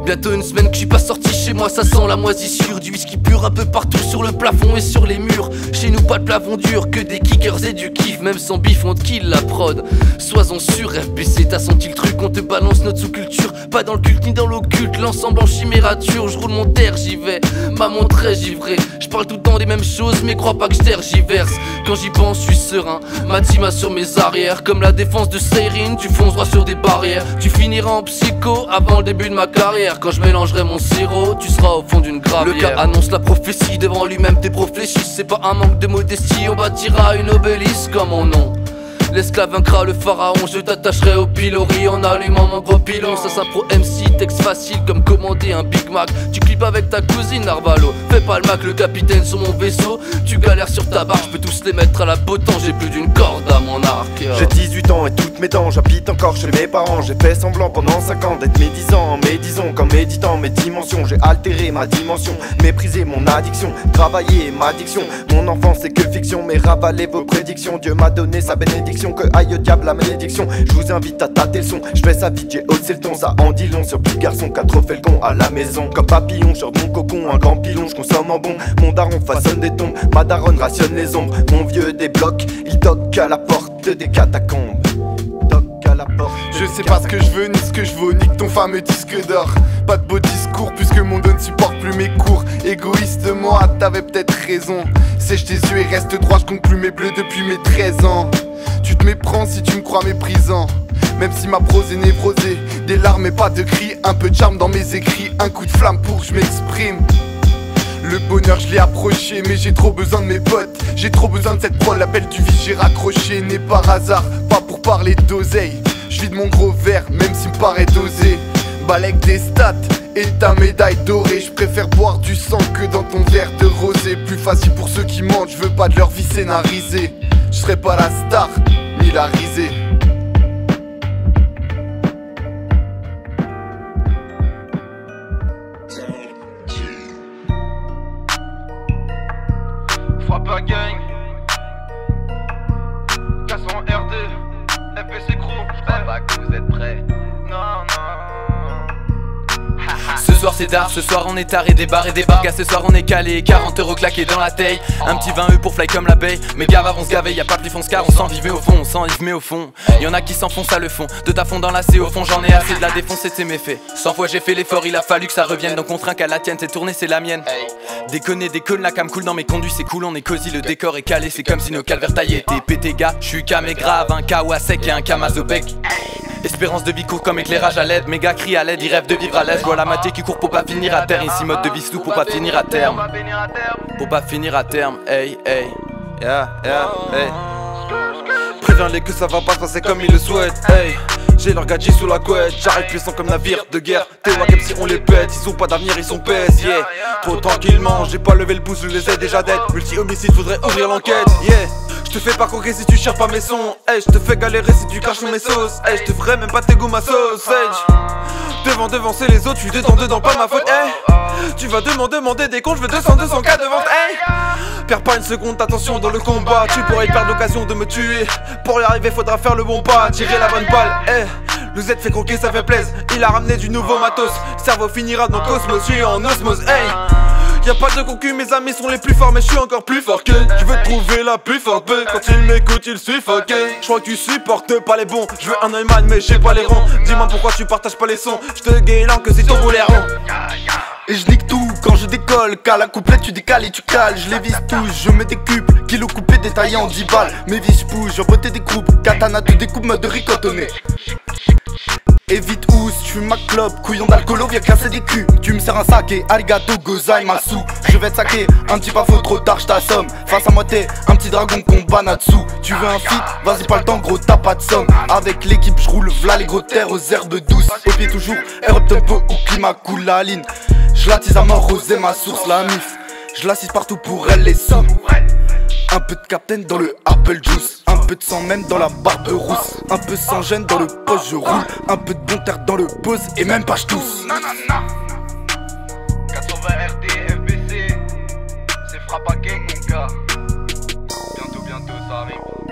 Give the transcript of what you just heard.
Bientôt une semaine que je suis pas sorti chez moi, ça sent la moisissure. Du whisky pur un peu partout sur le plafond et sur les murs. Chez nous pas de plafond dur, que des kickers et du kiff. Même sans bif on te kill la prod. Sois-en sûr, FBC t'as senti le truc, on te balance notre sous-culture. Pas dans le culte ni dans l'occulte, l'ensemble en chimérature. Je roule mon terre, j'y vais, ma montre très givrée. Je parle tout le temps des mêmes choses, mais crois pas que je tergiverse. Quand j'y pense, je suis serein, ma team a sur mes arrières. Comme la défense de Seirin, tu fonces droit sur des barrières. Tu finiras en psycho avant le début de ma carrière. Quand je mélangerai mon sirop, tu seras au fond d'une gravière. Le cas annonce la prophétie, devant lui-même t'es prophéties. C'est pas un manque de modestie, on bâtira une obélisque comme mon nom. L'esclave vaincra le pharaon, je t'attacherai au pilori en allumant mon gros pilon. Ça s'impro MC, texte facile comme commander un Big Mac. Tu clips avec ta cousine Narvalo, fais pas le Mac, le capitaine sur mon vaisseau. Tu galères sur ta barre, je peux tous les mettre à la potence. J'ai plus d'une corde à mon arc. J'ai 18 ans et toutes mes dents, j'habite encore chez mes parents. J'ai fait semblant pendant 5 ans d'être médisant, médisant qu'en méditant mes dimensions. J'ai altéré ma dimension, méprisé mon addiction, travaillé ma diction. Mon enfance c'est que fiction, mais ravalez vos prédictions. Dieu m'a donné sa bénédiction, que aille au diable la malédiction. Je vous invite à tâter le son, je fais ça vite, j'ai haussé le ton. Ça en dit long sur petit garçon, 4 fait le con à la maison. Comme papillon, sur mon cocon, un grand pilon, je consomme en bon. Mon daron façonne des tombes, ma daronne rationne les ombres. Mon vieux débloque, il toque à la porte des catacombes. Toque à la porte. Je sais pas ce que je veux ni ce que je vaux, nique ton fameux disque d'or. Pas de beau discours puisque mon dos ne supporte plus mes cours. Égoïste de moi, t'avais peut-être raison. Sèche tes yeux et reste droit, je conclue mes bleus depuis mes 13 ans. Tu te méprends si tu me crois méprisant, même si ma prose est névrosée. Des larmes et pas de cris, un peu de charme dans mes écrits. Un coup de flamme pour que je m'exprime. Le bonheur je l'ai approché, mais j'ai trop besoin de mes potes. J'ai trop besoin de cette prod, l'appel du vice j'ai raccroché. Né par hasard, pas pour parler d'oseille. Je vide mon gros verre, même s'il me paraît dosé. Balèque des stats et ta médaille dorée. Je préfère boire du sang que dans ton verre de rosé. Plus facile pour ceux qui mentent, je veux pas de leur vie scénarisée. Je serai pas la star, ni la risée. Frappe gang, Casson RD, FBC Crew. Je crois pas que vous êtes prêts. Non, non. Ce soir c'est tard, ce soir on est taré, des bars et des bargas. Ce soir on est calé, 40 € claqués dans la taille. Un petit 20 € pour fly comme l'abeille. Mais gars avant se gaver, y'a pas plus fonce car on s'envive mais au fond, on s'envive mais au fond. Y'en a qui s'enfoncent à le fond, de ta fond dans la C au fond. J'en ai assez de la défoncer, c'est mes faits. 100 fois j'ai fait l'effort, il a fallu que ça revienne. Donc on trinque à la tienne, c'est tourné, c'est la mienne. Déconner, déconne, la cam cool dans mes conduits, c'est cool, on est cosy, le décor est calé. C'est comme si nos calvaires taillaient étaient pété gars. J'suis camé grave, un Kawasek et un Kamazobek. Espérance de vie court comme éclairage à l'aide. Méga crie à l'aide, il rêve de vivre à l'aise. Vois la moitié qui court pour pas finir à terre. Ici mode de vie sous pour pas finir à terme. Pour pas finir à terme, hey, hey. Yeah, yeah, hey. Préviens-les que ça va pas se passer comme ils le souhaitent, hey. J'ai leur gadget sous la couette, j'arrive puissant comme navire de guerre. T'es comme si on les pète, ils ont pas d'avenir, ils sont pèse, yeah. Trop tranquillement, j'ai pas levé le pouce, je les ai déjà dead. Multi-homicide, faudrait ouvrir l'enquête, yeah. Je te fais pas croquer si tu cherches pas mes sons, hey. Je te fais galérer si tu caches mes sauces, hey. Je te ferai même pas tes goûts ma sauce, hey. Devancer les autres, je suis dedans, pas ma faute, hey. Tu vas demander des comptes, je veux 200 cas de vente, hey. Perds pas une seconde, attention dans le combat. Tu pourrais perdre l'occasion de me tuer. Pour y arriver faudra faire le bon pas, tirer la bonne balle, hey. Le Z fait croquer, ça fait plaisir. Il a ramené du nouveau matos. Cerveau finira dans Cosmos, je suis en osmose, hey. Y'a pas de concu, mes amis sont les plus forts, mais je suis encore plus fort que. Je veux trouver la plus forte peu. Quand ils m'écoutent, ils suffocent. Je crois que tu supportes pas les bons. Je veux un Neumann, mais j'ai pas les ronds. Dis-moi pourquoi tu partages pas les sons. Je te guélan que c'est ton volet rond. Et je nique tout quand je décolle, car la couplette tu décales et tu cales. Je les vise tous, je mets des cubes, kilos coupés détaillés en 10 balles. Mes vis je bouge, j'envoie des groupes, katana tout découpe mode ricotonné. Évite ous, tu ma clope, couillon d'alcoolo, viens casser des culs. Tu me sers un saké, arigato, gozaimasu. Je vais te saquer, un petit pas faux, trop tard, je t'assomme. Face à moi t'es un petit dragon combat Natsu. Tu veux un feat, vas-y pas le temps gros, t'as pas de somme. Avec l'équipe je roule, v'là les gros terres aux herbes douces. Au pied toujours, Europe tempo ou climat cool la ligne. Je l'attise à mort, rosé ma source, la mif. Je l'assise partout pour elle, les sommes. Un peu de captain dans le apple juice. Un peu de sang même dans la barbe rousse. Un peu sans gêne dans le poste je roule. Un peu de bon terre dans le pose et même pas je tousse. 80 RD, FBC, c'est Frappa Gang mon gars. Bientôt ça arrive.